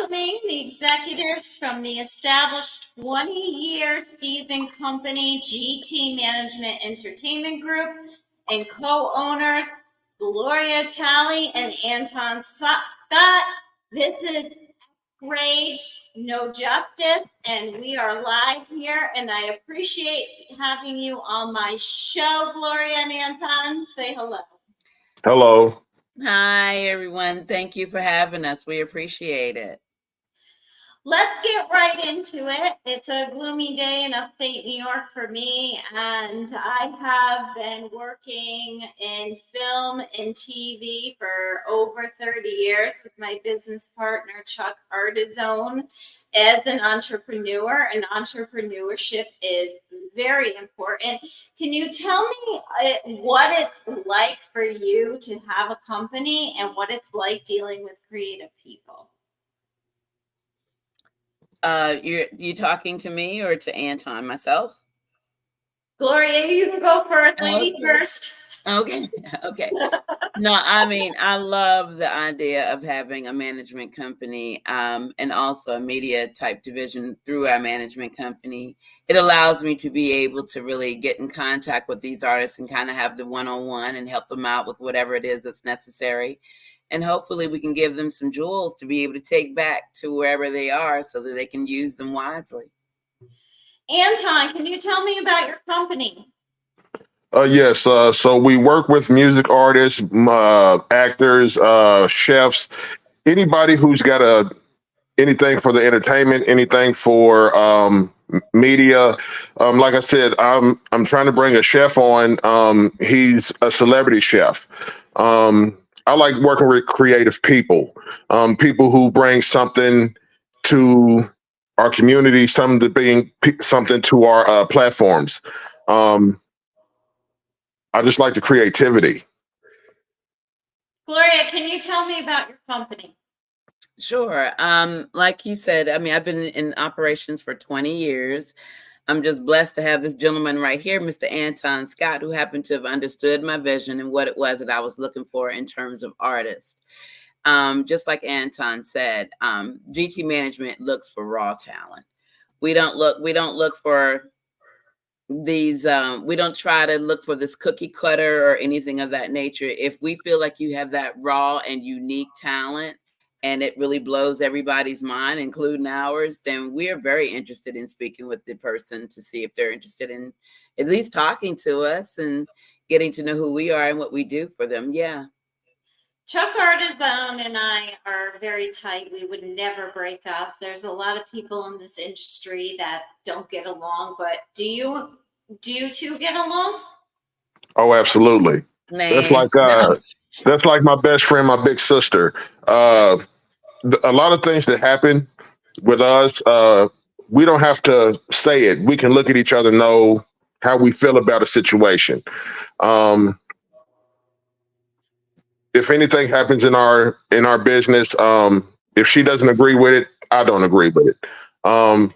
welcoming the executives from the established 20-year seasoned company GT Management Entertainment Group and co-owners Gloria, Talley, and Anton Scott. This is XRaged No Justice, and we are live here, and I appreciate having you on my show, Gloria and Anton. Say hello. Hello. Hi, everyone. Thank you for having us. We appreciate it. Let's get right into it. It's a gloomy day in upstate New York for me, and I have been working in film and TV for over 30 years with my business partner, Chuck Artizone, as an entrepreneur, and entrepreneurship is very important. Can you tell me what it's like for you to have a company and what it's like dealing with creative people? You talking to me or to Anton, myself? Gloria, you can go first. Ladies first. Okay. No, I mean, I love the idea of having a management company and also a media type division through our management company. It allows me to be able to really get in contact with these artists and kind of have the one-on-one and help them out with whatever it is that's necessary. And hopefully we can give them some jewels to be able to take back to wherever they are so that they can use them wisely. Anton, can you tell me about your company? Yes. So we work with music artists, actors, chefs, anybody who's got anything for the entertainment, anything for media. Like I said, I'm trying to bring a chef on. He's a celebrity chef. I like working with creative people, people who bring something to our community, something to our platforms. I just like the creativity. Gloria, can you tell me about your company? Sure. Like you said, I mean, I've been in operations for 20 years. I'm just blessed to have this gentleman right here, Mr. Anton Scott, who happened to have understood my vision and what it was that I was looking for in terms of artists. Just like Anton said, GT Management looks for raw talent. We don't look for these we don't try to look for this cookie cutter or anything of that nature. If we feel like you have that raw and unique talent and it really blows everybody's mind, including ours, then we're very interested in speaking with the person to see if they're interested in at least talking to us and getting to know who we are and what we do for them. Yeah. Chuck Artizone and I are very tight. We would never break up. There's a lot of people in this industry that don't get along, but do you two get along? Oh, absolutely. That's Nah, like no. that's like my best friend, my big sister. A lot of things that happen with us, we don't have to say it. We can look at each other, know how we feel about a situation. Um, if anything happens in our business, if she doesn't agree with it, I don't agree with it. Um,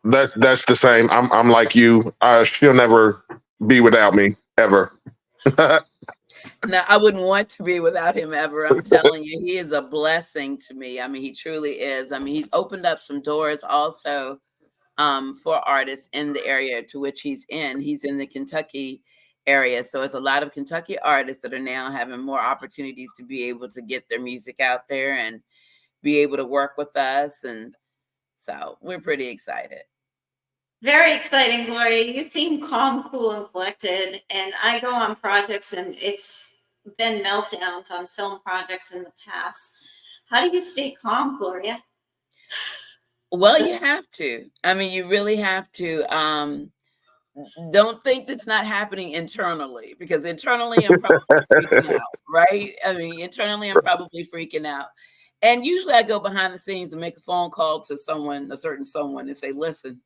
that's the same. I'm like you. She'll never be without me ever. No, I wouldn't want to be without him ever. I'm telling you, he is a blessing to me. I mean, he truly is. I mean, he's opened up some doors also for artists in the area to which he's in. He's in the Kentucky area. So it's a lot of Kentucky artists that are now having more opportunities to be able to get their music out there and be able to work with us. And so we're pretty excited. Very exciting, Gloria. You seem calm, cool, and collected. And I go on projects, and it's been meltdowns on film projects in the past. How do you stay calm, Gloria? Well, you have to. I mean, you really have to. Don't think that's not happening internally, because internally I'm probably freaking out, right? I mean, internally I'm probably freaking out. And usually I go behind the scenes and make a phone call to someone, a certain someone, and say, listen,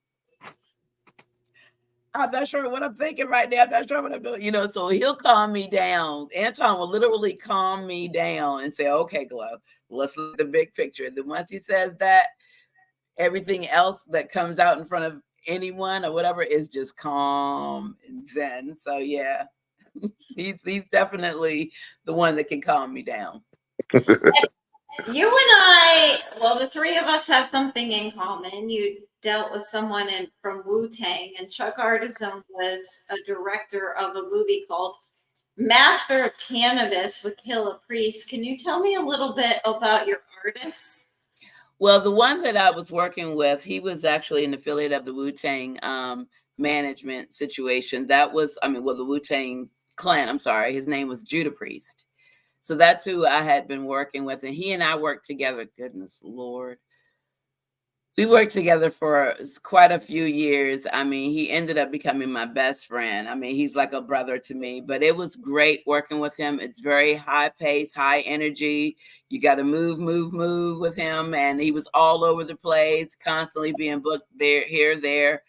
I'm not sure what I'm thinking right now. I'm not sure what I'm doing. So he'll calm me down. Anton will literally calm me down and say, okay, Glow, let's look at the big picture. Then once he says that, everything else that comes out in front of anyone or whatever is just calm and zen. So yeah, he's definitely the one that can calm me down. You and I, well, the three of us have something in common. You dealt with someone from Wu-Tang, and Chuck Artisan was a director of a movie called Master of Cannabis with Killa Priest. Can you tell me a little bit about your artists? Well, the one that I was working with, he was actually an affiliate of the Wu-Tang management situation. That was, the Wu-Tang clan, I'm sorry. His name was Judah Priest. So that's who I had been working with. And he and I worked together. Goodness Lord. We worked together for quite a few years. I mean, he ended up becoming my best friend. I mean, he's like a brother to me, but it was great working with him. It's very high pace, high energy. You got to move with him. And he was all over the place, constantly being booked there, here, there.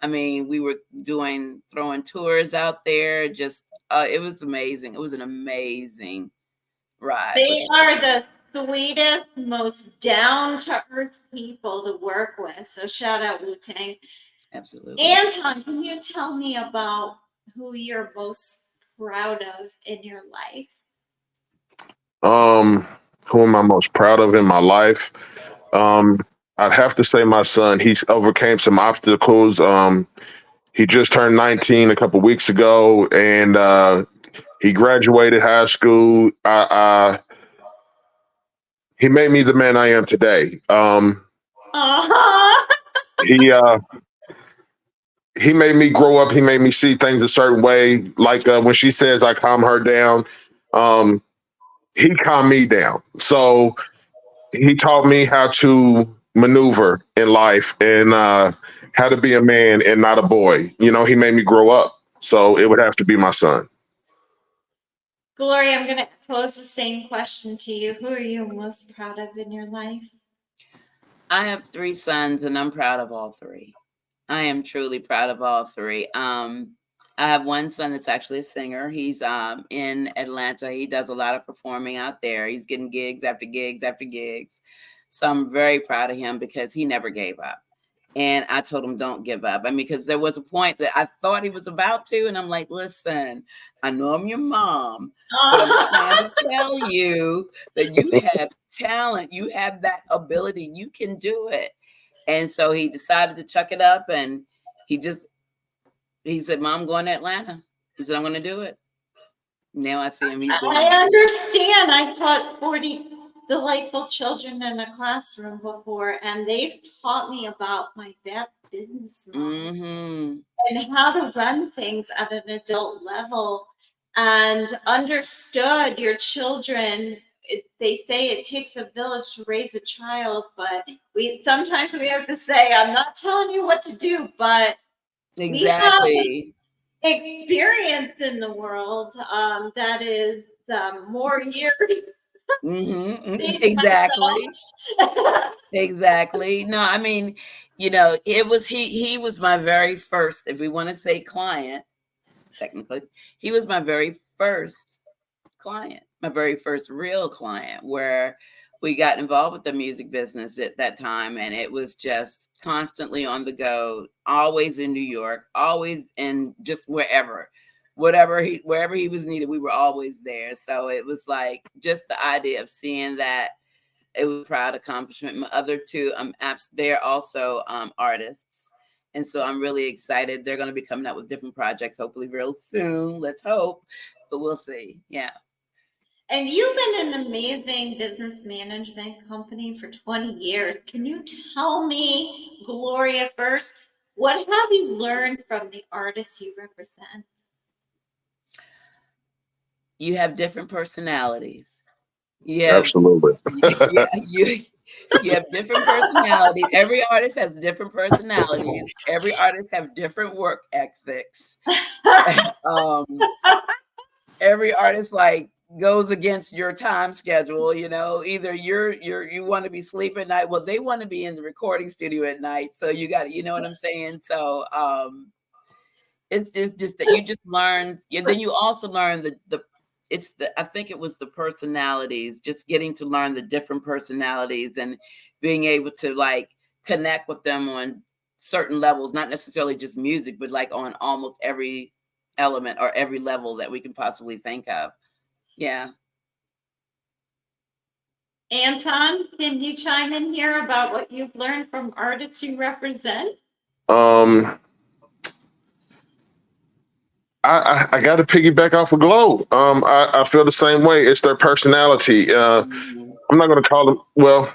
I mean, we were throwing tours out there. Just, it was amazing. It was an amazing ride. They are the sweetest, most down to earth people to work with. So shout out Wu Tang. Absolutely. Anton, can you tell me about who you're most proud of in your life? Um, who am I most proud of in my life? Um, I'd have to say my son. He's overcame some obstacles. He just turned 19 a couple weeks ago, and he graduated high school. He made me the man I am today. Uh-huh. He he made me grow up. He made me see things a certain way. Like when she says I calm her down, um, he calmed me down. So he taught me how to maneuver in life and how to be a man and not a boy. You know, he made me grow up. So it would have to be my son. Gloria, I'm going to pose the same question to you. Who are you most proud of in your life? I have 3 sons and I'm proud of all 3. I am truly proud of all 3. I have one son that's actually a singer. He's in Atlanta. He does a lot of performing out there. He's getting gigs after gigs after gigs. So I'm very proud of him because he never gave up. And I told him, don't give up. I mean, because there was a point that I thought he was about to. And I'm like, listen, I know I'm your mom, but I'm trying to tell you that you have talent. You have that ability. You can do it. And so he decided to chuck it up. And he said, Mom, I'm going to Atlanta. He said, I'm going to do it. Now I see him. He's doing I it. understand. I taught 40 delightful children in a classroom before, and they've taught me about my best business model Mm-hmm. and how to run things at an adult level and understood your children. They say it takes a village to raise a child, but we sometimes we have to say, I'm not telling you what to do, but we have Exactly. experience in the world that is more years. Mm-hmm. Than Exactly. myself. Exactly. No, I mean, it was he was my very first, if we want to say client, technically, he was my very first client, my very first real client where we got involved with the music business at that time. And it was just constantly on the go, always in New York, always in just wherever he was needed, we were always there. So it was like just the idea of seeing that, it was a proud accomplishment. My other 2, they're also artists. And so I'm really excited. They're going to be coming out with different projects, hopefully real soon. Let's hope, but we'll see. Yeah. And you've been in an amazing business management company for 20 years. Can you tell me, Gloria, first, what have you learned from the artists you represent? You have different personalities. You have, Absolutely. yeah, you have different personalities. Every artist has different personalities. Every artist have different work ethics. um, every artist like goes against your time schedule. Either you want to be sleeping at night, well, they want to be in the recording studio at night, so you got, you know what I'm saying. So it's just that you just learn. Then you also learn the it's the I think it was the personalities, just getting to learn the different personalities and being able to like connect with them on certain levels, not necessarily just music, but like on almost every element or every level that we can possibly think of. Yeah. Anton, can you chime in here about what you've learned from artists you represent? Um, I got to piggyback off of Glow. I feel the same way. It's their personality. Mhm. I'm not going to call them. Well,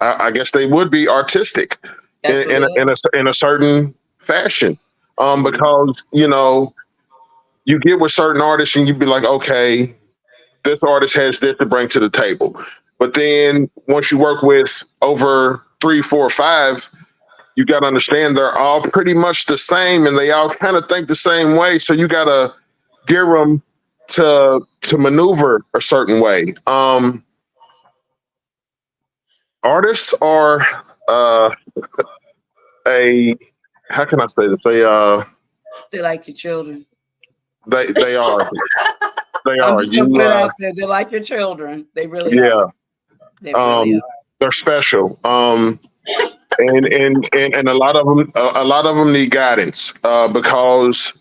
I guess they would be artistic That's what it is. in a certain fashion. Mhm. Because you get with certain artists and you'd be like, okay, this artist has this to bring to the table. But then once you work with over three, four, five, you got to understand they're all pretty much the same and they all kind of think the same way. So you got to gear them to maneuver a certain way. Artists are uh, a how can I say this? They're like your children. They are they I'm are just gonna you put it out there. They're like your children. They really are. yeah They really are. they're special. And a lot of them need guidance because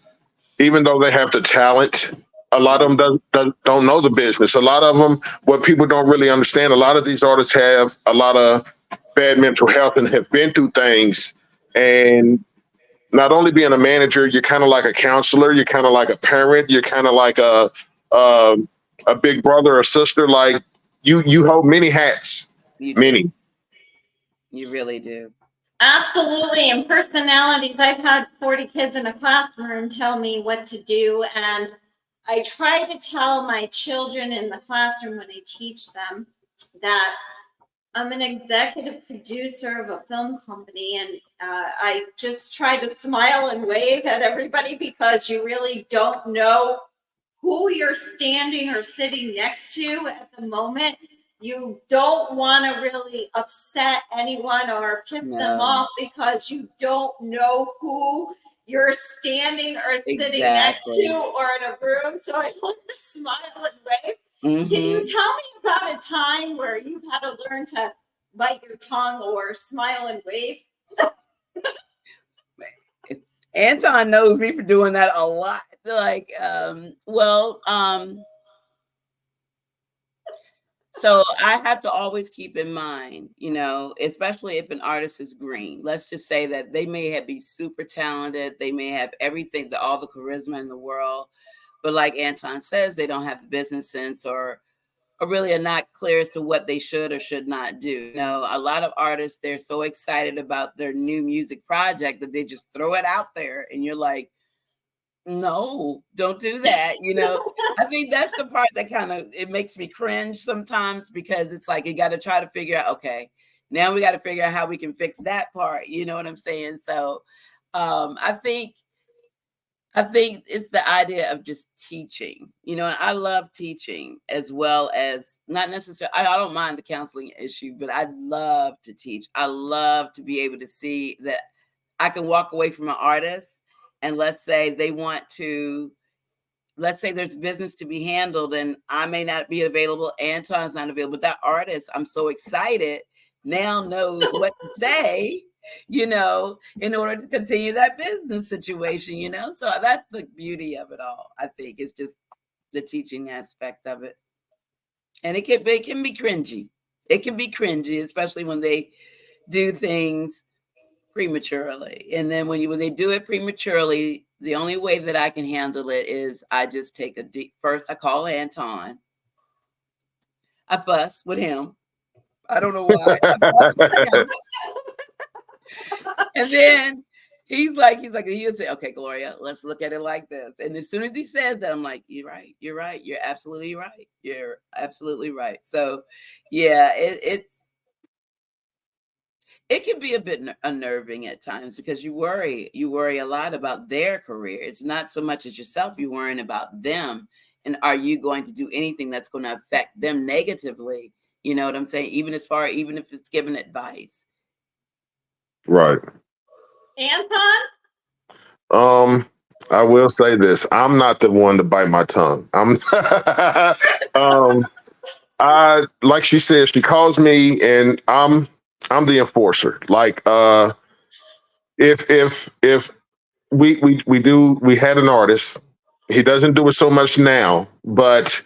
even though they have the talent, a lot of them don't know the business. A lot of them, what people don't really understand, a lot of these artists have a lot of bad mental health and have been through things. And not only being a manager, you're kind of like a counselor, you're kind of like a parent, you're kind of like a a big brother or sister. Like you hold many hats, You do. many. You really do. Absolutely. And personalities. I've had 40 kids in a classroom tell me what to do. And I try to tell my children in the classroom when I teach them that I'm an executive producer of a film company. And I just try to smile and wave at everybody because you really don't know who you're standing or sitting next to at the moment. You don't want to really upset anyone or piss them No. off because you don't know who you're standing or sitting next to Exactly. or in a room. So I want to smile and wave. Can you Mm-hmm. tell me about a time where you've had to learn to bite your tongue or smile and wave? Anton knows me for doing that a lot. Like, so I have to always keep in mind, especially if an artist is green. Let's just say that they may be super talented, they may have everything, all the charisma in the world, but like Anton says, they don't have the business sense or really are not clear as to what they should or should not do. A lot of artists, they're so excited about their new music project that they just throw it out there, and you're like, no, don't do that. I think that's the part that it makes me cringe sometimes, because it's like, you got to try to figure out, okay, now we got to figure out how we can fix that part. You know what I'm saying? So I think it's the idea of just teaching, and I love teaching, as well as not necessarily, I don't mind the counseling issue, but I love to teach. I love to be able to see that I can walk away from an artist, and let's say there's business to be handled and I may not be available, Anton's not available, but that artist, I'm so excited, now knows what to say, in order to continue that business situation, So that's the beauty of it all. I think it's just the teaching aspect of it. And it can be cringy. It can be cringy, especially when they do things prematurely. And then when they do it prematurely, the only way that I can handle it is I just take a deep, first I call Anton. I fuss with him. I don't know why. I fuss with him. And then he'll say, okay, Gloria, let's look at it like this. And as soon as he says that, I'm like, you're right. You're absolutely right. You're absolutely right. So yeah, it can be a bit unnerving at times, because you worry a lot about their career. It's not so much as yourself, you're worrying about them, and are you going to do anything that's going to affect them negatively? You know what I'm saying? Even if it's giving advice. Right. Anton? I will say this: I'm not the one to bite my tongue. Um, I like she said, she calls me, and I'm the enforcer. Like, if we had an artist, he doesn't do it so much now, but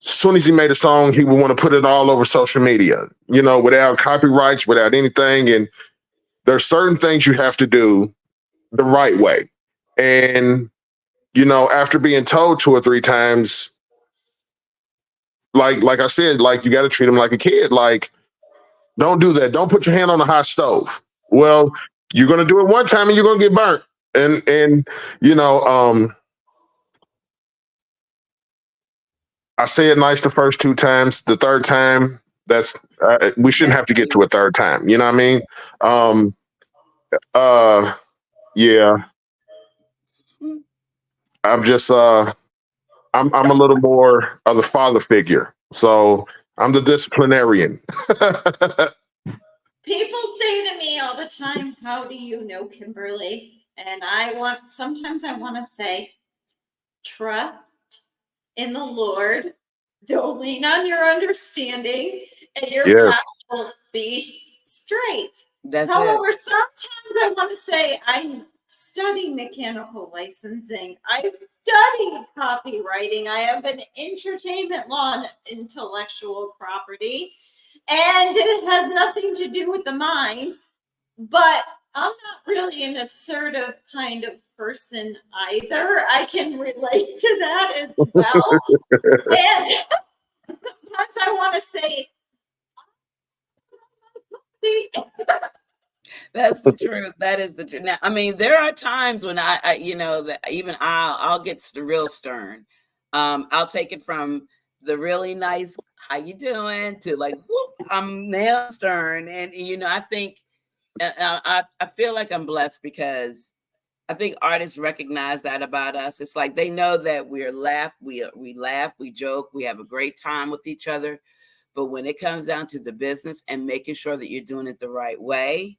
as soon as he made a song, he would want to put it all over social media, without copyrights, without anything. And there's certain things you have to do the right way. And, after being told 2 or 3 times, like I said, like, you got to treat him like a kid. Like, don't do that. Don't put your hand on the hot stove. Well, you're going to do it one time and you're going to get burnt. And, I say it nice the first 2 times. The third time, we shouldn't have to get to a third time. You know what I mean? Yeah. I'm just I'm a little more of the father figure. So I'm the disciplinarian. People say to me all the time, how do you know Kimberly? And sometimes I want to say, trust in the Lord. Don't lean on your understanding, and your Yes. path will be straight. That's However, it. sometimes I want to say, I study mechanical licensing. I've studied copywriting. I have an entertainment law and intellectual property, and it has nothing to do with the mind. But I'm not really an assertive kind of person either. I can relate to that as well. And sometimes I want to say, That's the truth. That is the truth. Now, I mean, there are times when I that even I'll get real stern. I'll take it from the really nice, how you doing, to like, whoop, I'm nail stern, and I think, I feel like I'm blessed because I think artists recognize that about us. It's like they know that we laugh, we joke, we have a great time with each other. But when it comes down to the business and making sure that you're doing it the right way,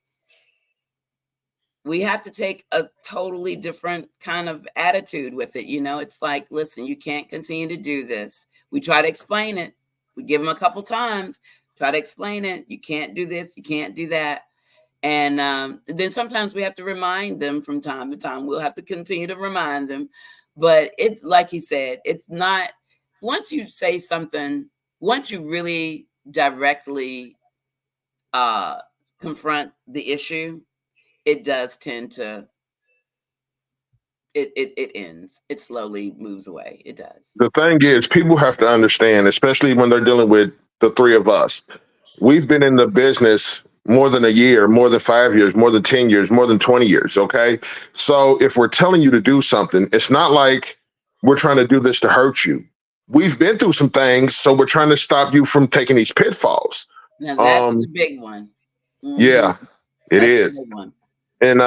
we have to take a totally different kind of attitude with it. It's like, listen, you can't continue to do this. We try to explain it. We give them a couple times, try to explain it. You can't do this. You can't do that. And then sometimes we have to remind them from time to time. We'll have to continue to remind them. But it's like he said, it's not, once you say something, once you really directly confront the issue, it does tend to, it ends. It slowly moves away. It does. The thing is, people have to understand, especially when they're dealing with the three of us. We've been in the business more than a year, more than 5 years, more than 10 years, more than 20 years. Okay. So if we're telling you to do something, it's not like we're trying to do this to hurt you. We've been through some things, so we're trying to stop you from taking these pitfalls. Now that's the big one. Yeah, it That's is. the big one. And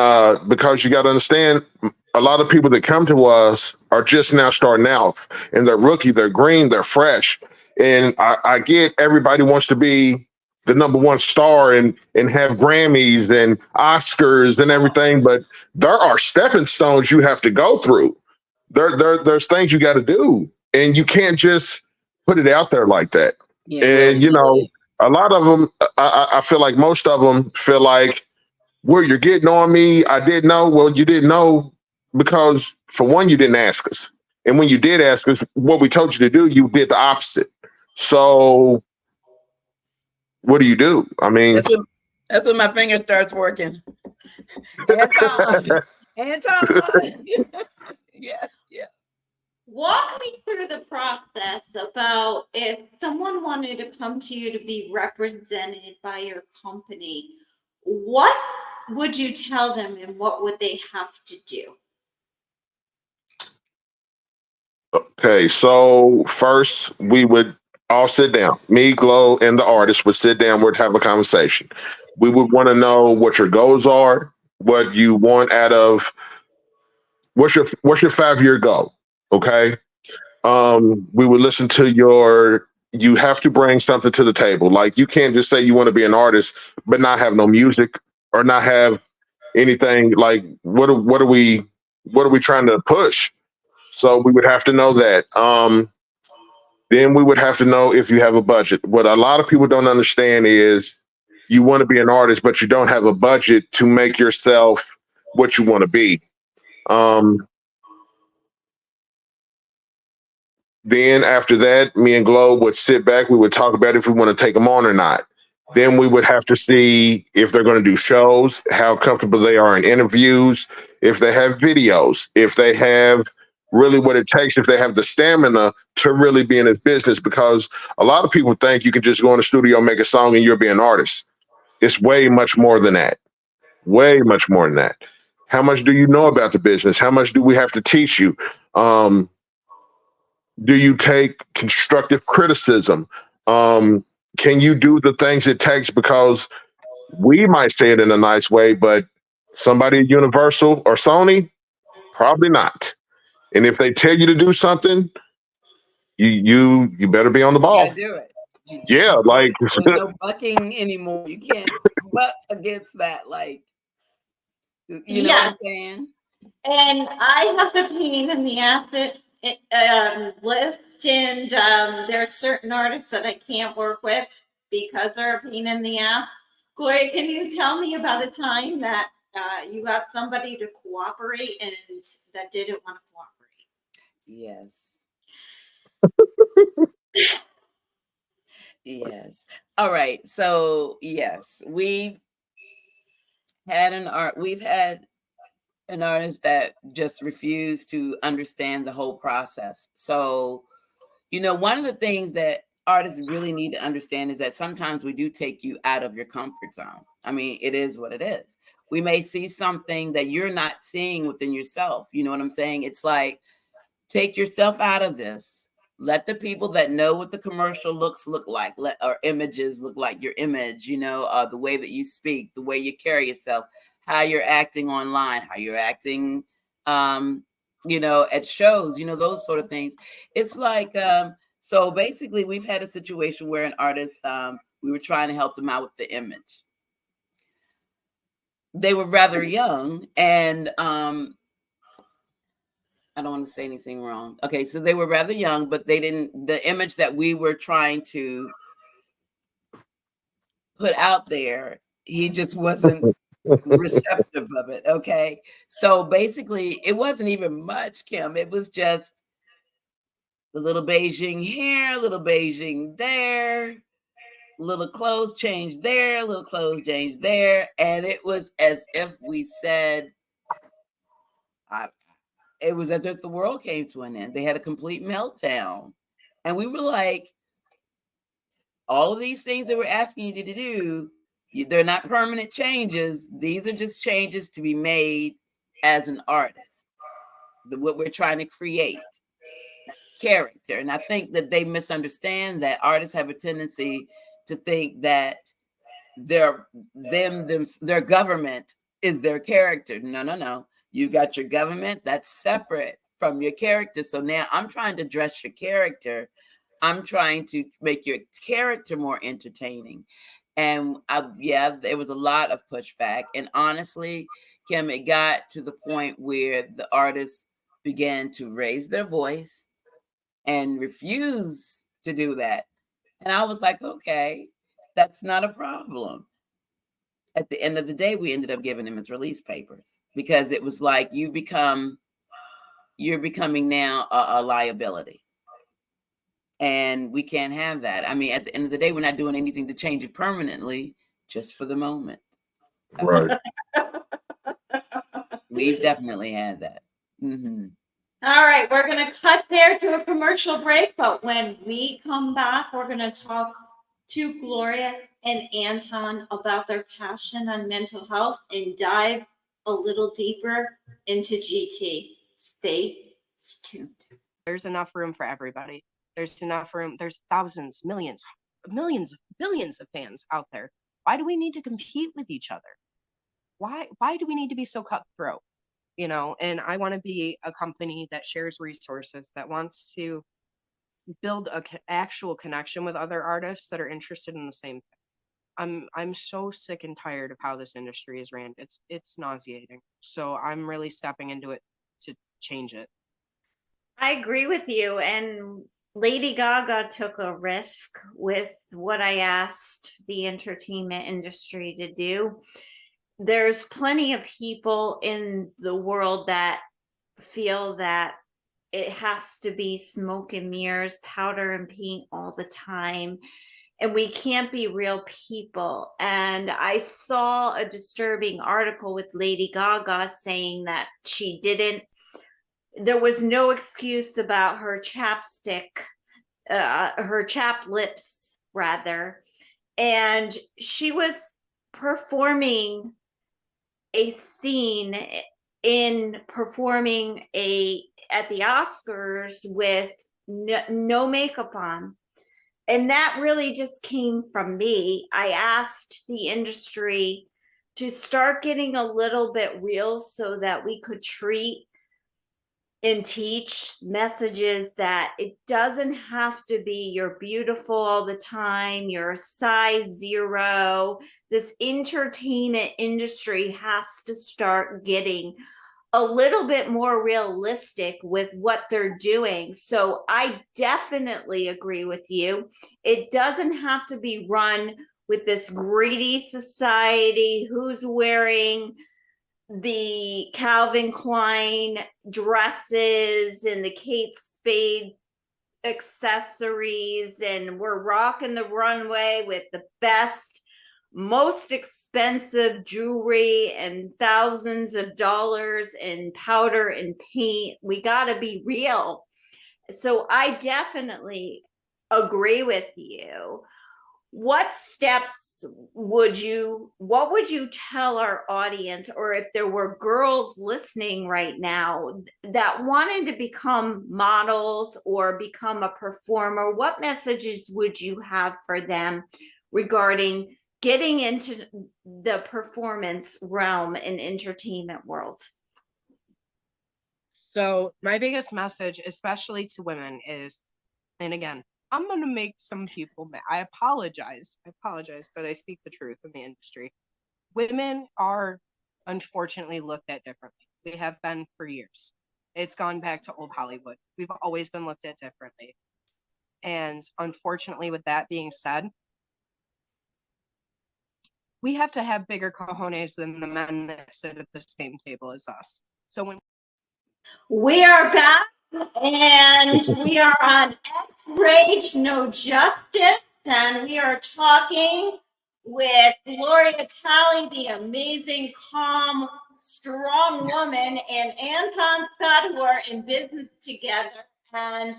because you got to understand, a lot of people that come to us are just now starting out, and they're rookie, they're green, they're fresh. And I get everybody wants to be the number one star and have Grammys and Oscars and everything, but there are stepping stones you have to go through. There's things you got to do, and you can't just put it out there like that. Yeah, And a lot of them, I feel like most of them feel like, well, you're getting on me. I didn't know. Well, you didn't know because, for one, you didn't ask us. And when you did ask us what we told you to do, you did the opposite. So what do you do? I mean, that's when my finger starts working. Anton. Yeah. walk me through the process about if someone wanted to come to you to be represented by your company, what would you tell them and what would they have to do? okay, so first we would all sit down. Me, Glow, and the artist would sit down. We'd have a conversation. We would want to know what your goals are, what you want out of what's your 5-year goal. Okay. We would listen to you have to bring something to the table. Like, you can't just say you want to be an artist but not have no music or not have anything. Like, what are we trying to push? So we would have to know that. Then we would have to know if you have a budget. What a lot of people don't understand is you want to be an artist, but you don't have a budget to make yourself what you want to be. Then after that, me and Globe would sit back. We would talk about if we want to take them on or not. Then we would have to see if they're going to do shows, how comfortable they are in interviews, if they have videos, if they have really what it takes, if they have the stamina to really be in this business. Because a lot of people think you can just go in the studio, make a song, and you'll be an artist. It's way much more than that. Way much more than that. How much do you know about the business? How much do we have to teach you? Do you take constructive criticism? Can you do the things it takes? Because we might say it in a nice way, but somebody at Universal or Sony, probably not. And if they tell you to do something, you better be on the You ball. gotta do it. Yeah, like There's no bucking anymore. You can't buck against that. Like, you know what I'm saying? And I have the pain in the acid list, and there are certain artists that I can't work with because they're a pain in the ass. Gloria, can you tell me about a time that you got somebody to cooperate and that didn't want to cooperate? Yes. Yes. All right. So yes, we've had an artist that just refused to understand the whole process. So, one of the things that artists really need to understand is that sometimes we do take you out of your comfort zone. I mean, it is what it is. We may see something that you're not seeing within yourself. You know what I'm saying? It's like, take yourself out of this. Let the people that know what the commercial looks look like, or images look like your image, the way that you speak, the way you carry yourself, how you're acting online, how you're acting, at shows, those sort of things. It's like, so basically we've had a situation where an artist, we were trying to help them out with the image. They were rather young, and I don't want to say anything wrong. Okay, so they were rather young, but the image that we were trying to put out there, he just wasn't receptive of it. Okay. So basically, it wasn't even much, Kim. It was just a little Beijing here, a little Beijing there, little clothes change there, little clothes change there. And it was as if we said, it was as if the world came to an end. They had a complete meltdown. And we were like, all of these things that we're asking you to do, they're not permanent changes. These are just changes to be made as an artist. What we're trying to create, character. And I think that they misunderstand that artists have a tendency to think that their government is their character. No. You got your government that's separate from your character. So now I'm trying to dress your character. I'm trying to make your character more entertaining. And there was a lot of pushback. And honestly, Kim, it got to the point where the artists began to raise their voice and refuse to do that. And I was like, okay, that's not a problem. At the end of the day, we ended up giving him his release papers because it was like, you're becoming now a liability. And we can't have that. I mean, at the end of the day, we're not doing anything to change it permanently, just for the moment. right. We've definitely had that. Mm-hmm. All right, we're going to cut there to a commercial break, but when we come back, we're going to talk to Gloria and Anton about their passion on mental health and dive a little deeper into GT. Stay tuned. There's enough room for everybody. There's enough room. There's thousands, millions, billions of fans out there. Why do we need to compete with each other? Why do we need to be so cutthroat? And I want to be a company that shares resources, that wants to build a actual connection with other artists that are interested in the same thing. I'm so sick and tired of how this industry is ran. It's nauseating. So I'm really stepping into it to change it. I agree with you. And Lady Gaga took a risk with what I asked the entertainment industry to do. There's plenty of people in the world that feel that it has to be smoke and mirrors, powder and paint all the time. And we can't be real people. And I saw a disturbing article with Lady Gaga saying that there was no excuse about her chapstick, her chapped lips, rather. And she was performing a scene at the Oscars with no makeup on. And that really just came from me. I asked the industry to start getting a little bit real so that we could treat and teach messages that it doesn't have to be you're beautiful all the time, you're a size 0. This entertainment industry has to start getting a little bit more realistic with what they're doing. So I definitely agree with you. It doesn't have to be run with this greedy society who's wearing the Calvin Klein dresses and the Kate Spade accessories, and we're rocking the runway with the best, most expensive jewelry and thousands of dollars in powder and paint. We got to be real. So I definitely agree with you. What would you tell our audience, or if there were girls listening right now that wanted to become models or become a performer, what messages would you have for them regarding getting into the performance realm and entertainment world? So my biggest message, especially to women, is, and again, I'm going to make some people mad. I apologize, but I speak the truth in the industry. Women are unfortunately looked at differently. We have been for years. It's gone back to old Hollywood. We've always been looked at differently. And unfortunately, with that being said, we have to have bigger cojones than the men that sit at the same table as us. So when we are back, and we are on XRaged No Justice, and we are talking with Gloria Talley, the amazing, calm, strong woman, and Anton Scott, who are in business together. And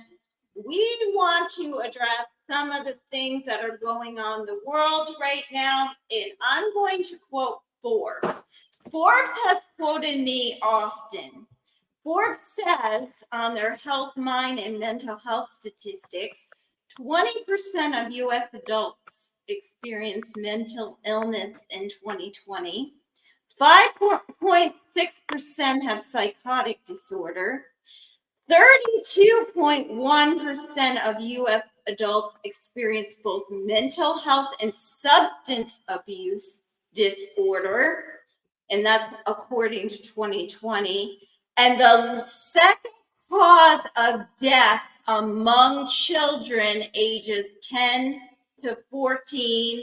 we want to address some of the things that are going on in the world right now. And I'm going to quote Forbes. Forbes has quoted me often. Forbes says on their health, mind, and mental health statistics, 20% of U.S. adults experienced mental illness in 2020. 5.6% have psychotic disorder. 32.1% of U.S. adults experience both mental health and substance abuse disorder, and that's according to 2020. And the second cause of death among children ages 10 to 14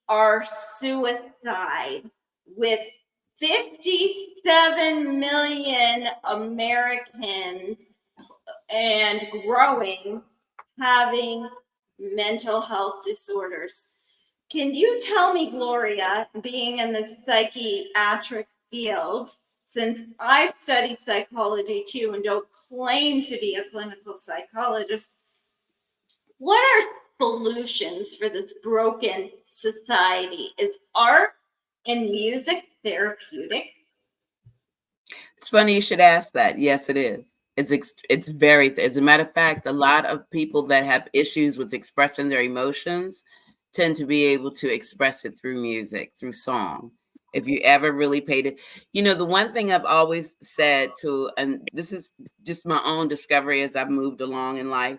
are suicide, with 57 million Americans and growing having mental health disorders. Can you tell me, Gloria, being in the psychiatric field, since I've studied psychology too and don't claim to be a clinical psychologist, what are solutions for this broken society? Is art and music therapeutic? It's funny you should ask that. Yes, it is. It's very, as a matter of fact, a lot of people that have issues with expressing their emotions tend to be able to express it through music, through song. If you ever really paid it, the one thing I've always said and this is just my own discovery as I've moved along in life,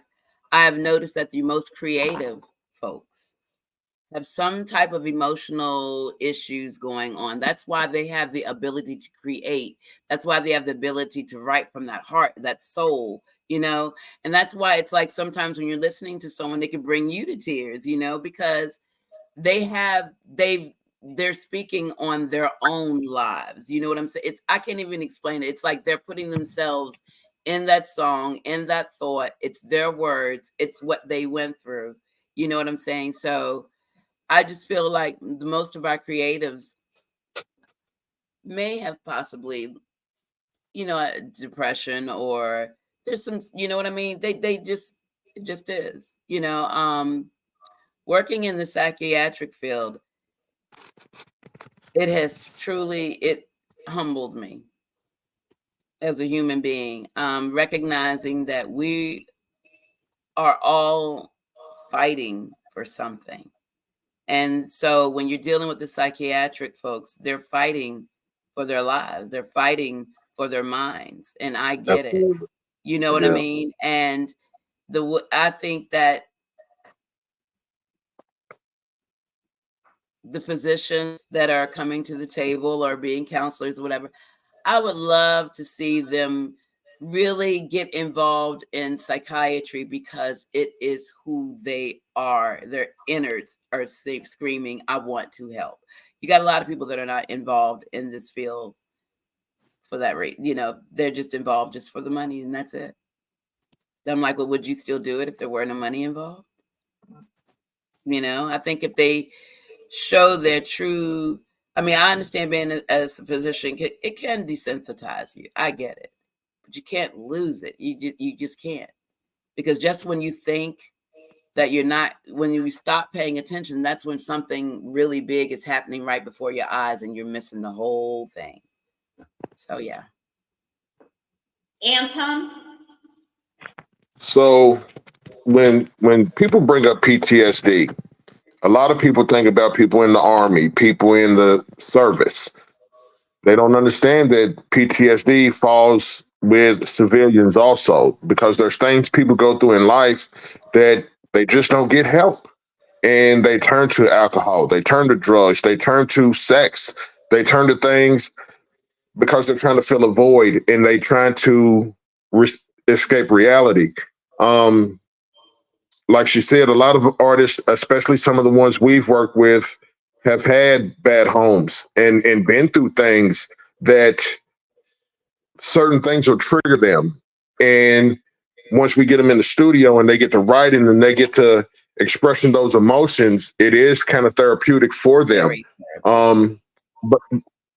I have noticed that the most creative folks have some type of emotional issues going on. That's why they have the ability to create. That's why they have the ability to write from that heart, that soul, and that's why it's like sometimes when you're listening to someone, they can bring you to tears, because they're speaking on their own lives. You know what I'm saying? I can't even explain it. It's like they're putting themselves in that song, in that thought. It's their words. It's what they went through. You know what I'm saying? So I just feel like most of our creatives may have possibly, a depression, or there's some, you know what I mean? They just, it just is, working in the psychiatric field, it humbled me as a human being, recognizing that we are all fighting for something. And so when you're dealing with the psychiatric folks, they're fighting for their lives. They're fighting for their minds. And I get it. Absolutely. You know what I Yeah. mean? And I think that the physicians that are coming to the table or being counselors or whatever, I would love to see them really get involved in psychiatry, because it is who they are. Their innards are screaming, I want to help. You got a lot of people that are not involved in this field for that reason. They're just involved just for the money, and that's it. I'm like, well, would you still do it if there were no money involved? I think if they show their true, I understand being as a physician, it can desensitize you. I get it. But you can't lose it. You just can't. Because just when you think that you're not, when you stop paying attention, that's when something really big is happening right before your eyes and you're missing the whole thing. So yeah. Anton? So when people bring up PTSD, a lot of people think about people in the army, people in the service. They don't understand that PTSD falls with civilians also, because there's things people go through in life that they just don't get help. And they turn to alcohol, they turn to drugs, they turn to sex, they turn to things because they're trying to fill a void, and they trying to escape reality. Um, like she said, a lot of artists, especially some of the ones we've worked with, have had bad homes and been through things that certain things will trigger them. And once we get them in the studio and they get to writing and they get to expressing those emotions, it is kind of therapeutic for them. But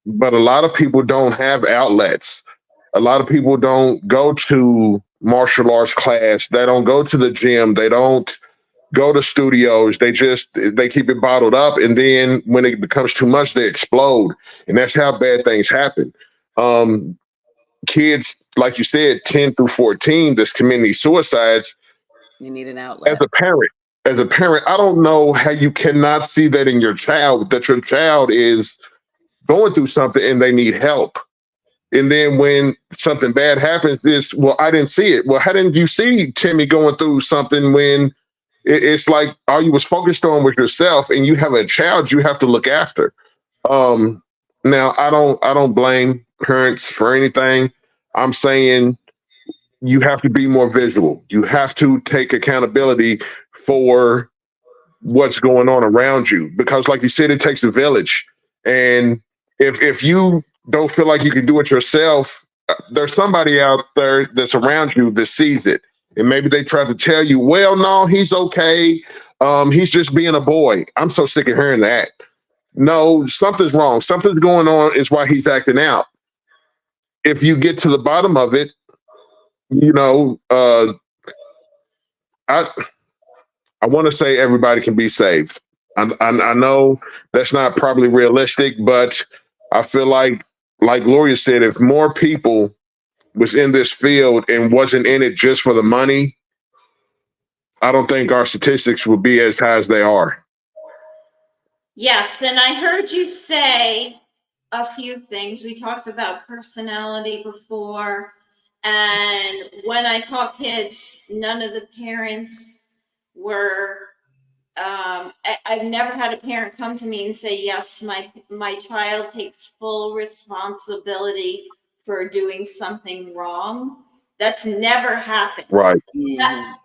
but a lot of people don't have outlets. A lot of people don't go to martial arts class. They don't go to the gym. They don't go to studios. They keep it bottled up, and then when it becomes too much, they explode, and that's how bad things happen. Kids, like you said, 10 through 14, that's committing these suicides. You need an outlet. As a parent, I don't know how you cannot see that in your child, that your child is going through something and they need help. And then when something bad happens, well, I didn't see it. Well, how didn't you see Timmy going through something when it's like all you was focused on was yourself, and you have a child you have to look after? Now I don't blame parents for anything. I'm saying you have to be more visual. You have to take accountability for what's going on around you, because like you said, it takes a village. And if you don't feel like you can do it yourself, there's somebody out there that's around you that sees it, and maybe they try to tell you, well, no, he's okay, he's just being a boy. I'm so sick of hearing that. No, something's wrong, something's going on, is why he's acting out. If you get to the bottom of it, I want to say everybody can be saved. I know that's not probably realistic, but I feel like Gloria said, if more people was in this field and wasn't in it just for the money, I don't think our statistics would be as high as they are. Yes, and I heard you say a few things. We talked about personality before, and when I taught kids, none of the parents were. I've never had a parent come to me and say, "Yes, my child takes full responsibility for doing something wrong." That's never happened. Right. And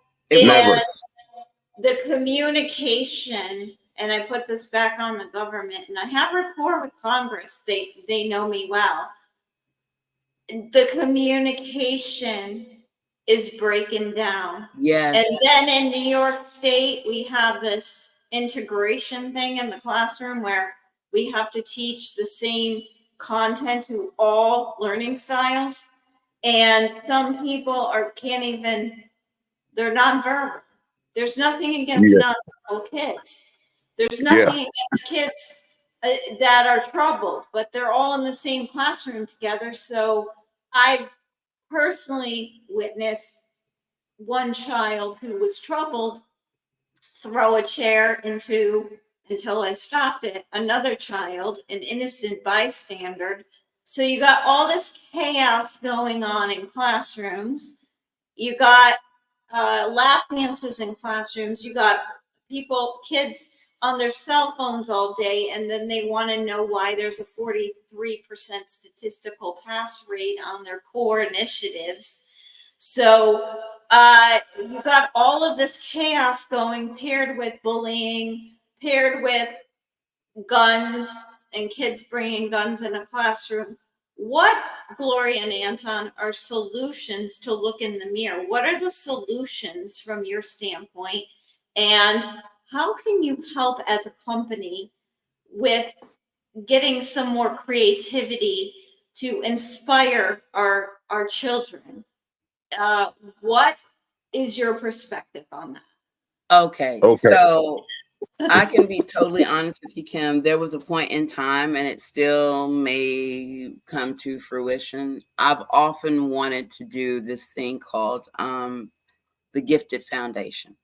the communication, and I put this back on the government, and I have rapport with Congress. They know me well. The communication is breaking down. Yes. And then in New York State, we have this integration thing in the classroom where we have to teach the same content to all learning styles. And some people can't even, they're nonverbal. There's nothing against Yeah. nonverbal kids. There's Yeah. nothing against kids that are troubled, but they're all in the same classroom together. So I've personally witnessed one child who was troubled throw a chair until I stopped it, another child, an innocent bystander. So you got all this chaos going on in classrooms. You got lap dances in classrooms. You got kids on their cell phones all day, and then they want to know why there's a 43% statistical pass rate on their core initiatives. So you got all of this chaos going, paired with bullying, paired with guns and kids bringing guns in a classroom. What, Gloria and Anton, are solutions to look in the mirror? What are the solutions from your standpoint? And how can you help as a company with getting some more creativity to inspire our children? What is your perspective on that? Okay. Okay. So I can be totally honest with you, Kim. There was a point in time, and it still may come to fruition. I've often wanted to do this thing called the Gifted Foundation,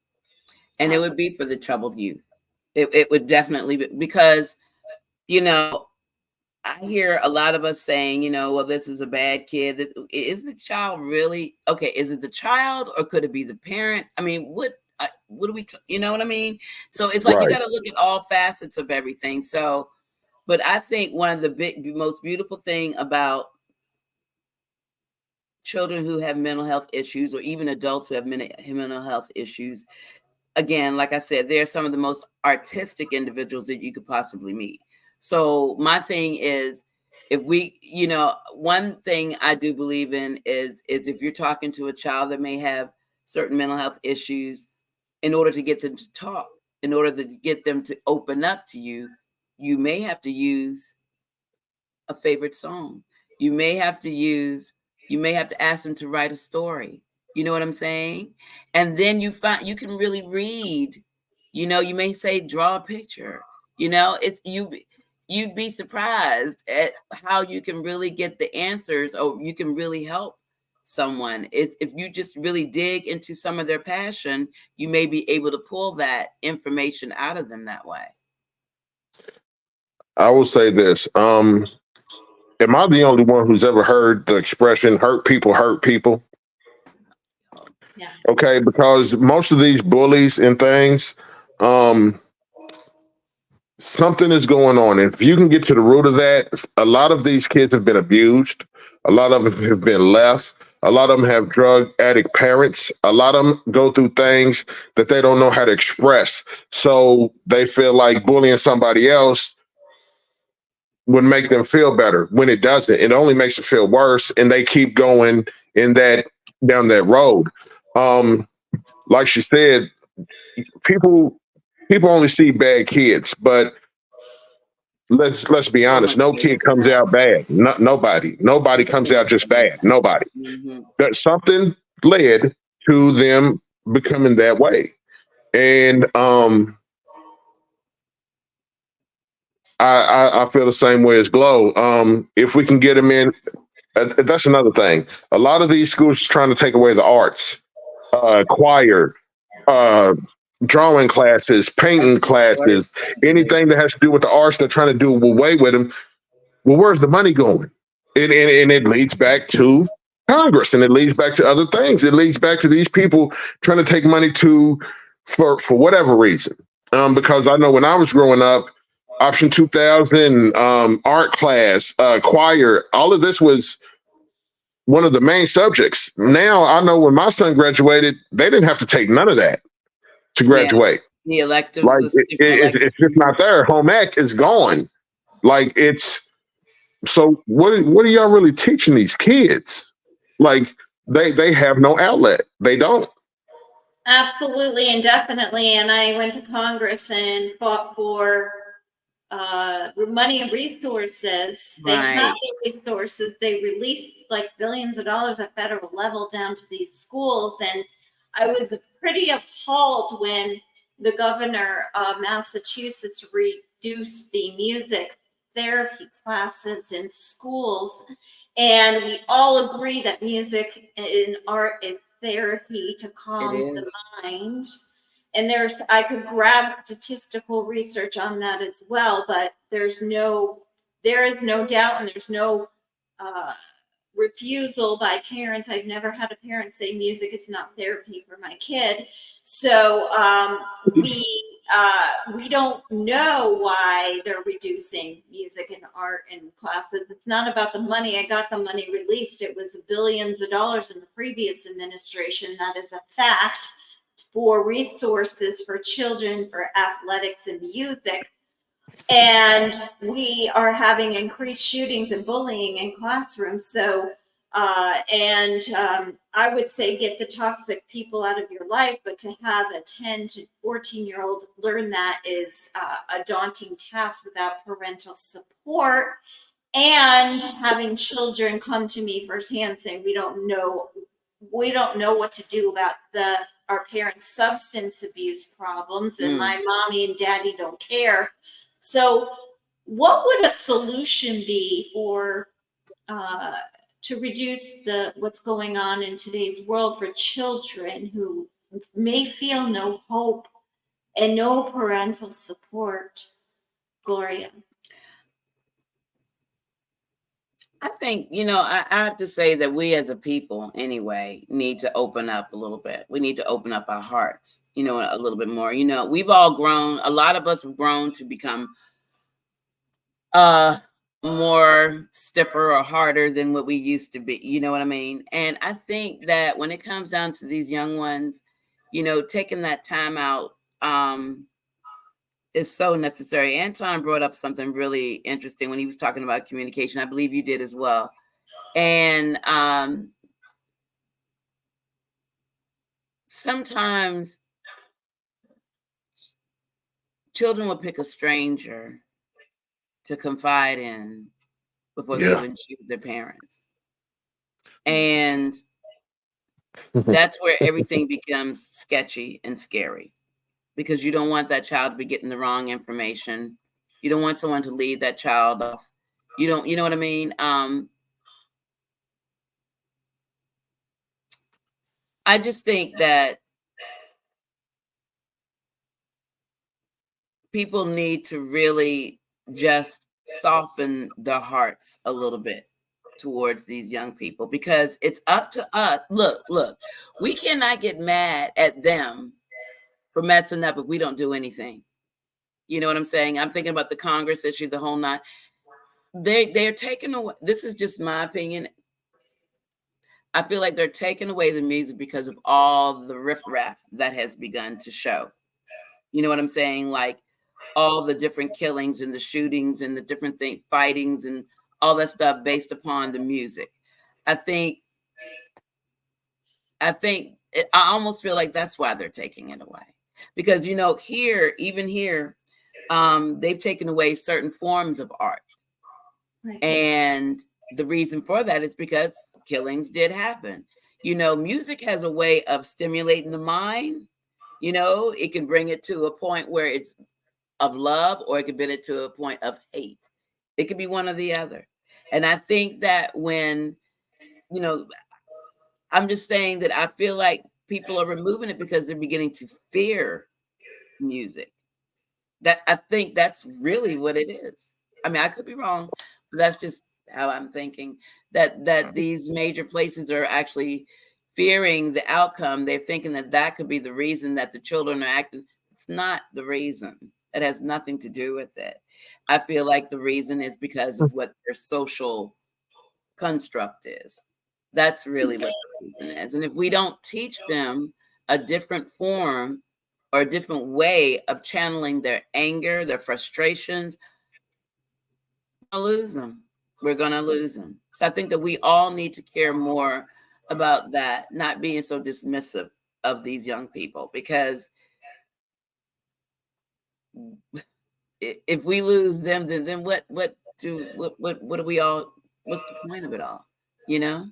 and it would be for the troubled youth. It would definitely be, because, I hear a lot of us saying, well, this is a bad kid. Is the child really okay? Is it the child, or could it be the parent? I mean, what do we, you know what I mean? So it's like, you got to look at all facets of everything. So, but I think one of the most beautiful thing about children who have mental health issues, or even adults who have mental health issues, again, like I said, they're some of the most artistic individuals that you could possibly meet. So my thing is, if we, one thing I do believe in is if you're talking to a child that may have certain mental health issues, in order to get them to talk, in order to get them to open up to you, you may have to use a favorite song. You may have to ask them to write a story. You know what I'm saying? And then you can really read. You may say, draw a picture. You'd be surprised at how you can really get the answers, or you can really help someone. Is if you just really dig into some of their passion, you may be able to pull that information out of them that way. I will say this. Am I the only one who's ever heard the expression hurt people hurt people? Yeah. Okay, because most of these bullies and things, something is going on. And if you can get to the root of that, a lot of these kids have been abused. A lot of them have been left. A lot of them have drug addict parents. A lot of them go through things that they don't know how to express. So they feel like bullying somebody else would make them feel better, when it doesn't. It only makes them feel worse, and they keep going down that road. Like she said, people only see bad kids, but let's be honest. No kid comes out bad. Nobody comes out just bad. Nobody. That something led to them becoming that way, and I feel the same way as Glow. If we can get them in, that's another thing. A lot of these schools are trying to take away the arts, choir, drawing classes, painting classes, anything that has to do with the arts. They're trying to do away with them. Well, where's the money going? And it leads back to Congress, and it leads back to other things. It leads back to these people trying to take money for whatever reason. Because I know when I was growing up, Option 2000, art class, choir, all of this was one of the main subjects. Now I know when my son graduated, they didn't have to take none of that to graduate. The electives, like it's just not there. Home ec is gone. Like it's so. What are y'all really teaching these kids? Like They have no outlet. They don't. Absolutely and definitely. And I went to Congress and fought for money and resources. They have Right. the resources. They released like billions of dollars at federal level down to these schools. And I was pretty appalled when the governor of Massachusetts reduced the music therapy classes in schools. And we all agree that music and art is therapy to It calm the is. mind. And I could grab statistical research on that as well, but there is no doubt, and there's no uh, refusal by parents. I've never had a parent say music is not therapy for my kid. So we don't know why they're reducing music and art in classes. It's not about the money. I got the money released. It was billions of dollars in the previous administration. That is a fact, for resources for children for athletics and music. And we are having increased shootings and bullying in classrooms. So, I would say get the toxic people out of your life, but to have a 10 to 14-year-old learn that is a daunting task without parental support. And having children come to me firsthand saying, we don't know what to do about our parents' substance abuse problems, and my mommy and daddy don't care. So, what would a solution be for to reduce what's going on in today's world for children who may feel no hope and no parental support, Gloria? I think, I have to say that we as a people anyway need to open up a little bit. We need to open up our hearts, a little bit more. We've all grown, a lot of us have grown to become more stiffer or harder than what we used to be. You know what I mean? And I think that when it comes down to these young ones, taking that time out is so necessary. Anton brought up something really interesting when he was talking about communication. I believe you did as well. And sometimes children will pick a stranger to confide in before they even choose their parents. And that's where everything becomes sketchy and scary, because you don't want that child to be getting the wrong information. You don't want someone to lead that child off. You know what I mean? I just think that people need to really just soften their hearts a little bit towards these young people, because it's up to us. Look, we cannot get mad at them for messing up if we don't do anything. You know what I'm saying? I'm thinking about the Congress issue, the whole nine. They're taking away, this is just my opinion, I feel like they're taking away the music because of all the riffraff that has begun to show. You know what I'm saying? Like all the different killings and the shootings and the different fightings and all that stuff based upon the music. I almost feel like that's why they're taking it away. Because, even here, they've taken away certain forms of art. Right. And the reason for that is because killings did happen. Music has a way of stimulating the mind. It can bring it to a point where it's of love, or it could bring it to a point of hate. It could be one or the other. And I think that when, I'm just saying that I feel like people are removing it because they're beginning to fear music. That I think that's really what it is. I mean, I could be wrong, but that's just how I'm thinking, that these major places are actually fearing the outcome. They're thinking that could be the reason that the children are acting. It's not the reason. It has nothing to do with it. I feel like the reason is because of what their social construct is. That's really what the reason is. And if we don't teach them a different form or a different way of channeling their anger, their frustrations, we're going to lose them. So I think that we all need to care more about that, not being so dismissive of these young people, because if we lose them, then what do we all, what's the point of it all, you know?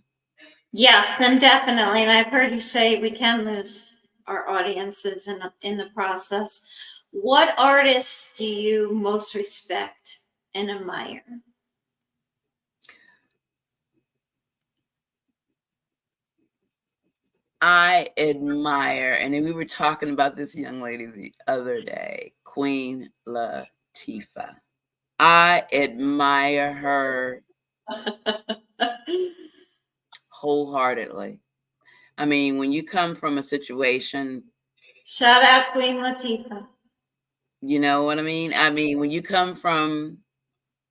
Yes, then definitely. And I've heard you say we can lose our audiences in the process. What artists do you most respect and admire? I admire, and we were talking about this young lady the other day, Queen Latifah. I admire her wholeheartedly. I mean, when you come from a situation, shout out Queen Latifah. You know what I mean? I mean, when you come from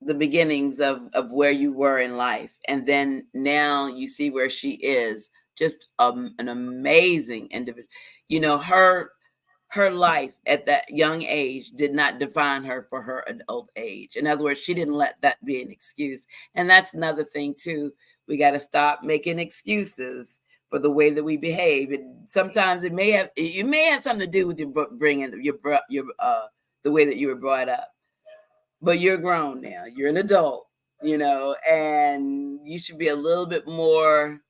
the beginnings of where you were in life, and then now you see where she is, just an amazing individual. You know, her life at that young age did not define her for her adult age. In other words, she didn't let that be an excuse. And that's another thing too. We got to stop making excuses for the way that we behave. And sometimes you may have something to do with your bringing your the way that you were brought up. But you're grown now. You're an adult, you know, and you should be a little bit more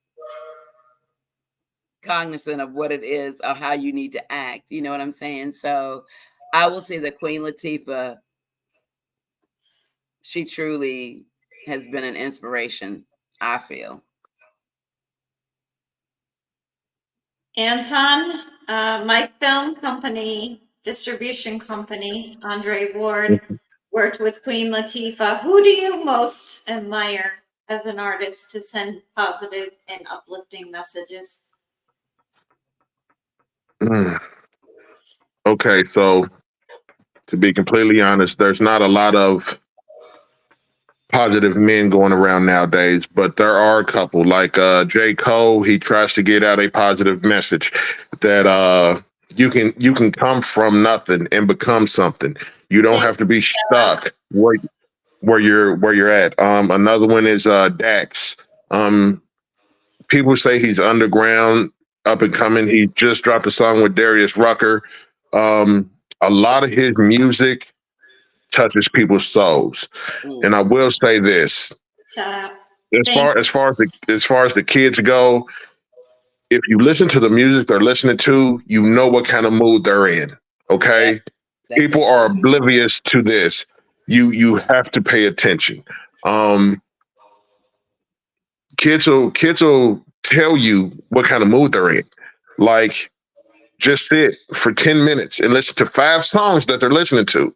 cognizant of what it is or how you need to act. You know what I'm saying? So I will say that Queen Latifah, she truly has been an inspiration, I feel. Anton, my film company, distribution company, Andre Ward, worked with Queen Latifah. Who do you most admire as an artist to send positive and uplifting messages? Okay, so to be completely honest, there's not a lot of positive men going around nowadays, but there are a couple. Like J. Cole, he tries to get out a positive message that you can come from nothing and become something. You don't have to be stuck where you're at. Another one is Dax. People say he's underground, up and coming. He just dropped a song with Darius Rucker. A lot of his music touches people's souls. And I will say this: shout out. as far as the kids go, if you listen to the music they're listening to, you know what kind of mood they're in. Okay, people are oblivious to this. You have to pay attention. Kids will tell you what kind of mood they're in. Like, just sit for 10 minutes and listen to 5 songs that they're listening to.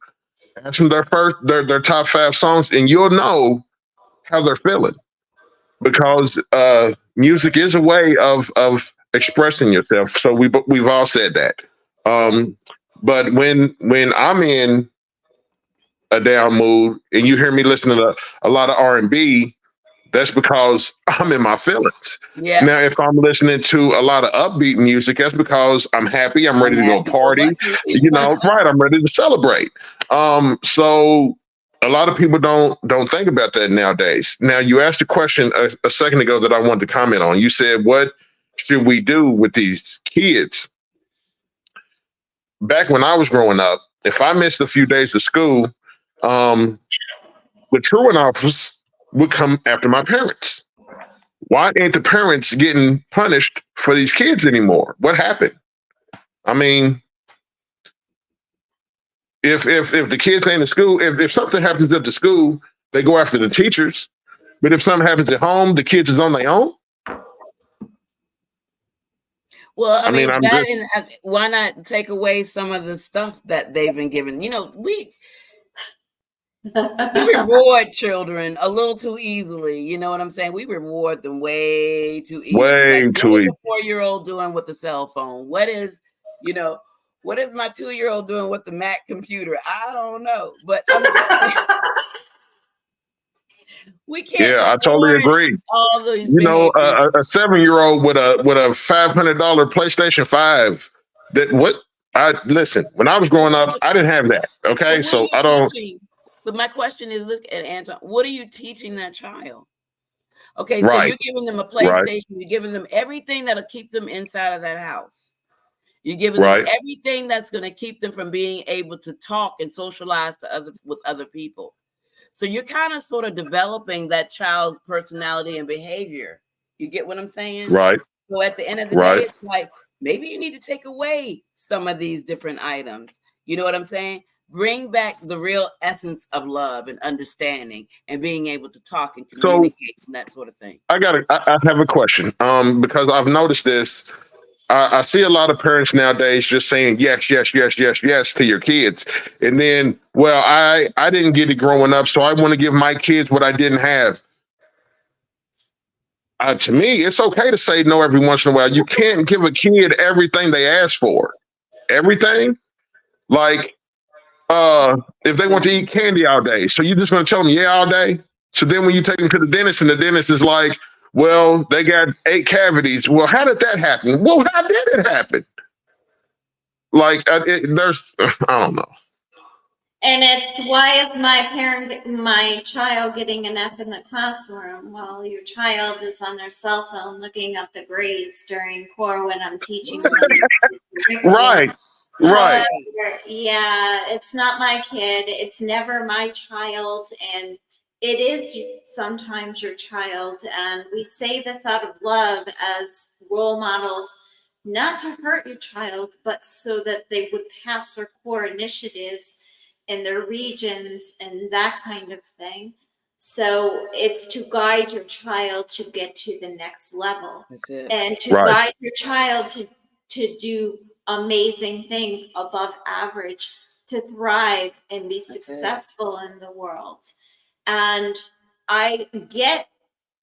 Ask them their top 5 songs, and you'll know how they're feeling. Because music is a way of expressing yourself. So we've all said that. But when I'm in a down mood and you hear me listening to a lot of R&B, that's because I'm in my feelings. Yeah. Now, if I'm listening to a lot of upbeat music, that's because I'm happy. I'm ready to go party. You know, right? I'm ready to celebrate. So a lot of people don't think about that nowadays. Now, you asked a question a second ago that I wanted to comment on. You said, "What should we do with these kids?" Back when I was growing up, if I missed a few days of school, the truant office would come after my parents. Why ain't the parents getting punished for these kids anymore? What happened? I mean, if the kids ain't in school, if something happens at the school, they go after the teachers. But if something happens at home, the kids is on their own. Well, I mean why not take away some of the stuff that they've been given? You know, we reward children a little too easily. You know what I'm saying? We reward them way too easily. What is a 4-year-old doing with a cell phone? What is my 2-year-old doing with the Mac computer? I don't know. But we can't. Yeah, I totally agree. All those a 7-year-old with a $500 PlayStation 5. Listen, when I was growing up, I didn't have that. Okay, so I don't. But my question is, look at Anton. What are you teaching that child? Okay, so Right. you're giving them a Right. PlayStation, you're giving them everything that'll keep them inside of that house. You're giving them Right. everything that's going to keep them from being able to talk and socialize with other people. So you're kind of sort of developing that child's personality and behavior. You get what I'm saying? Right. So at the end of the day, Right. it's like maybe you need to take away some of these different items. You know what I'm saying? Bring back the real essence of love and understanding and being able to talk and So communicate and that sort of thing. I have a question. Because I've noticed this. I see a lot of parents nowadays just saying yes, yes, yes, yes, yes to your kids, and then, well, I didn't get it growing up, so I want to give my kids what I didn't have. To me, it's okay to say no every once in a while. You can't give a kid everything they ask for. Everything, like, if they want to eat candy all day, so you're just going to tell them yeah all day. So then when you take them to the dentist, and the dentist is like, well, they got 8 cavities. Well, how did that happen? Well, how did it happen? Like, there's, I don't know. And it's why is my child getting an F in the classroom? Well, your child is on their cell phone looking up the grades during core when I'm teaching them the curriculum. Right, right, Yeah, it's not my kid. It's never my child. And it is sometimes your child. And we say this out of love as role models, not to hurt your child, but so that they would pass their core initiatives in their regions and that kind of thing. So it's to guide your child to get to the next level That's it. and to right. guide your child to do amazing things above average, to thrive and be That's it. successful in the world. And I get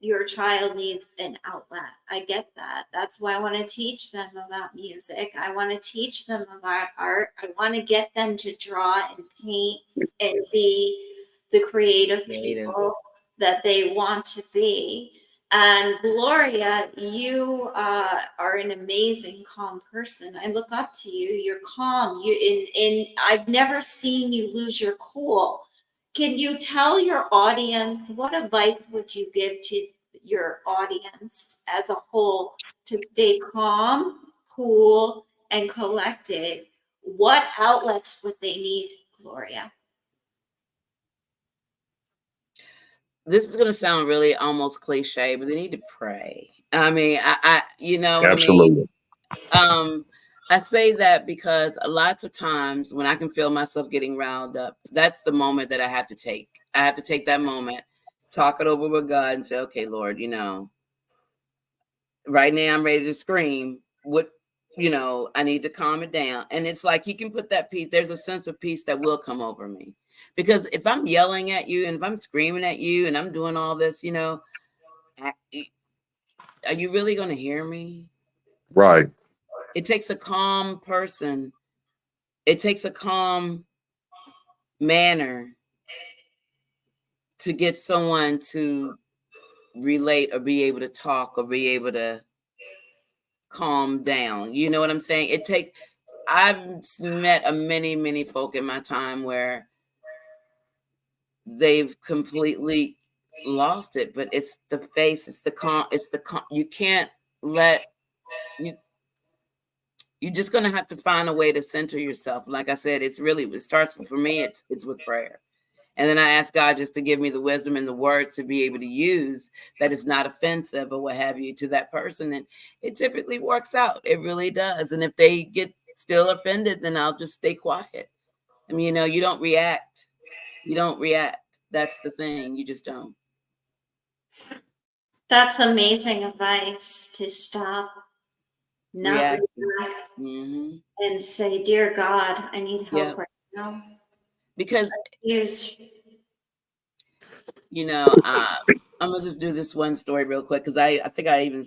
your child needs an outlet. I get that. That's why I want to teach them about music. I want to teach them about art. I want to get them to draw and paint and be the creative people that they want to be. And Gloria, you are an amazing, calm person. I look up to you. You're calm. I've never seen you lose your cool. Can you tell your audience, what advice would you give to your audience as a whole to stay calm, cool, and collected? What outlets would they need, Gloria? This is going to sound really almost cliche, but they need to pray. I mean, I you know what Absolutely. I mean? I say that because lots of times when I can feel myself getting riled up, that's the moment that I have to take. I have to take that moment, talk it over with God and say, okay, Lord, you know, right now I'm ready to scream. What, you know, I need to calm it down. And it's like, you can put that peace. There's a sense of peace that will come over me. Because if I'm yelling at you and if I'm screaming at you and I'm doing all this, you know, are you really going to hear me? Right. It takes a calm person. It takes a calm manner to get someone to relate or be able to talk or be able to calm down. You know what I'm saying? I've met many folk in my time where they've completely lost it, but it's the face, it's the calm, you can't let you're just going to have to find a way to center yourself. Like I said, it starts for me, it's with prayer. And then I ask God just to give me the wisdom and the words to be able to use that is not offensive or what have you to that person. And it typically works out. It really does. And if they get still offended, then I'll just stay quiet. I mean, you know, you don't react. You don't react. That's the thing. You just don't. That's amazing advice, to stop, not react, and say, dear God, I need help right now. Because, huge. You know, I'm gonna just do this one story real quick because I think I even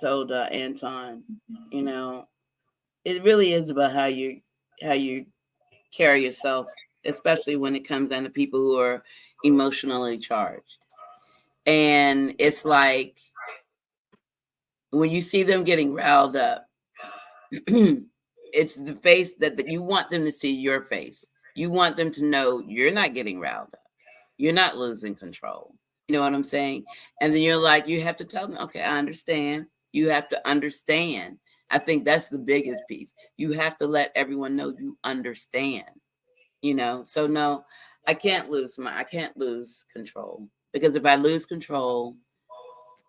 told Anton, you know, it really is about how you carry yourself, especially when it comes down to people who are emotionally charged. And it's like when you see them getting riled up, it's the face that you want them to see your face. You want them to know you're not getting riled up. You're not losing control. You know what I'm saying? And then you're like, you have to tell them, okay, I understand. You have to understand. I think that's the biggest piece. You have to let everyone know you understand, you know? So no, I can't lose control, because if I lose control,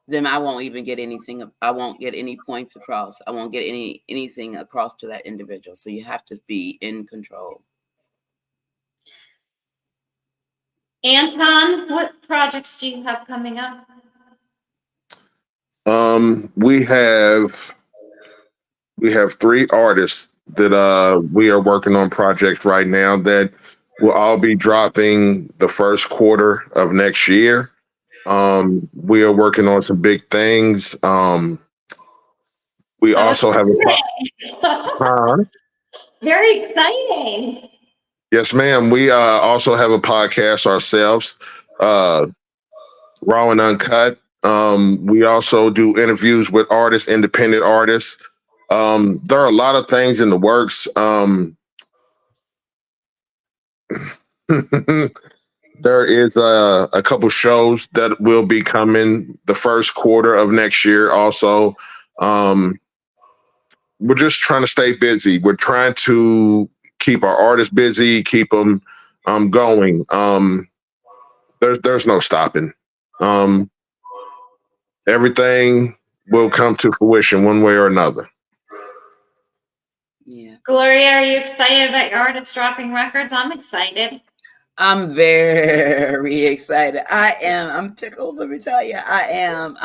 then I won't even get anything. I won't get any points across. I won't get anything across to that individual. So you have to be in control. Anton, what projects do you have coming up? We have 3 artists that we are working on projects right now that will all be dropping the first quarter of next year. We are working on some big things. We So also have exciting. Very exciting. yes, ma'am. We also have a podcast ourselves, uh, Raw and Uncut. We also do interviews with artists, independent artists. There are a lot of things in the works. There is a couple shows that will be coming the first quarter of next year. Also, um, we're just trying to stay busy. We're trying to keep our artists busy, keep them going. There's no stopping. Um, Everything will come to fruition one way or another. Yeah. Gloria, are you excited about your artists dropping records? I'm excited. I'm very excited. I am. I'm tickled. Let me tell you, I am.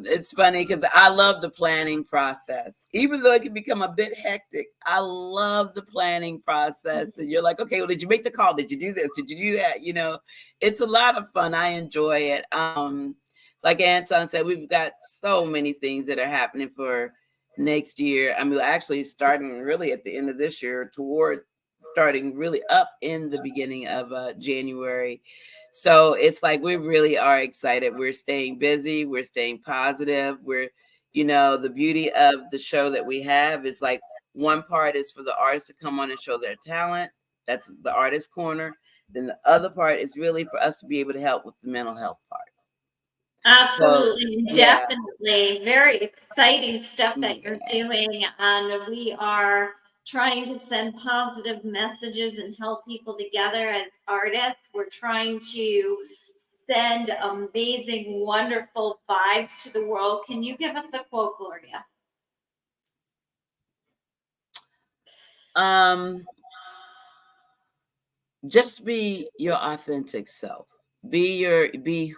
It's funny because I love the planning process, even though it can become a bit hectic. I love the planning process, and you're like, okay, well, did you make the call? Did you do this? Did you do that? You know, it's a lot of fun. I enjoy it. Like Anton said, we've got so many things that are happening for next year. I mean, actually, starting really at the end of this year toward starting really up in the beginning of January. So it's like we really are excited. We're staying busy. We're staying positive. We're, you know, the beauty of the show that we have is like one part is for the artists to come on and show their talent. That's the artist corner. Then the other part is really for us to be able to help with the mental health part. Absolutely, So, yeah. definitely. Very exciting stuff that you're Yeah. doing. And we are trying to send positive messages and help people together as artists. We're trying to send amazing, wonderful vibes to the world. Can you give us a quote, Gloria? Just be your authentic self. Be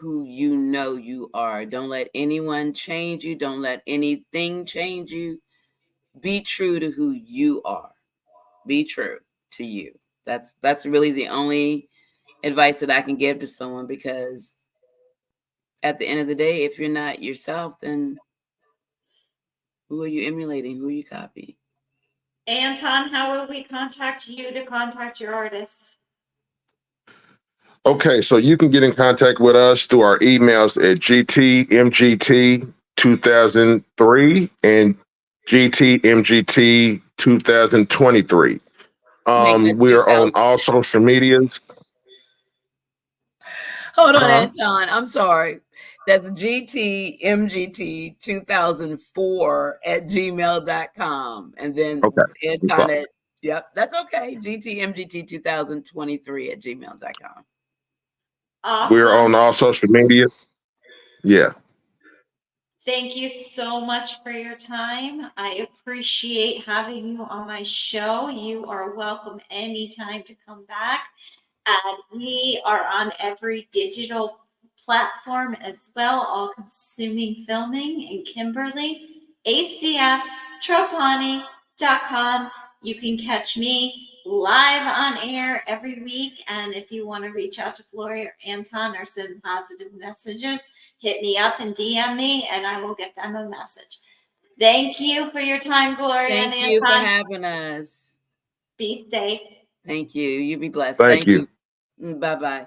who you know you are. Don't let anyone change you. Don't let anything change you. Be true to who you are. Be true to you. That's really the only advice that I can give to someone, because at the end of the day, if you're not yourself, then who are you emulating? Who are you copying? Anton, how will we contact you to contact your artists? Okay, so you can get in contact with us through our emails at gtmgt2003 and gtmgt2023. Make that We are on 2000. all social medias. Hold on, Huh? Anton. I'm sorry. That's GTMGT2004 at gmail.com. And then Okay, I'm Anton sorry. at, yep, that's okay. GTMGT2023 at gmail.com. We're Awesome. on all social medias. Yeah. Thank you so much for your time. I appreciate having you on my show. You are welcome anytime to come back. And we are on every digital platform as well, all consuming filming in Kimberly, acftropani.com. You can catch me live on air every week. And if you want to reach out to Gloria or Anton or send positive messages, hit me up and DM me, and I will get them a message. Thank you for your time, Gloria and Thank you for Anton. having us. Be safe. Thank you. You be blessed. Thank Thank you. you. Bye bye.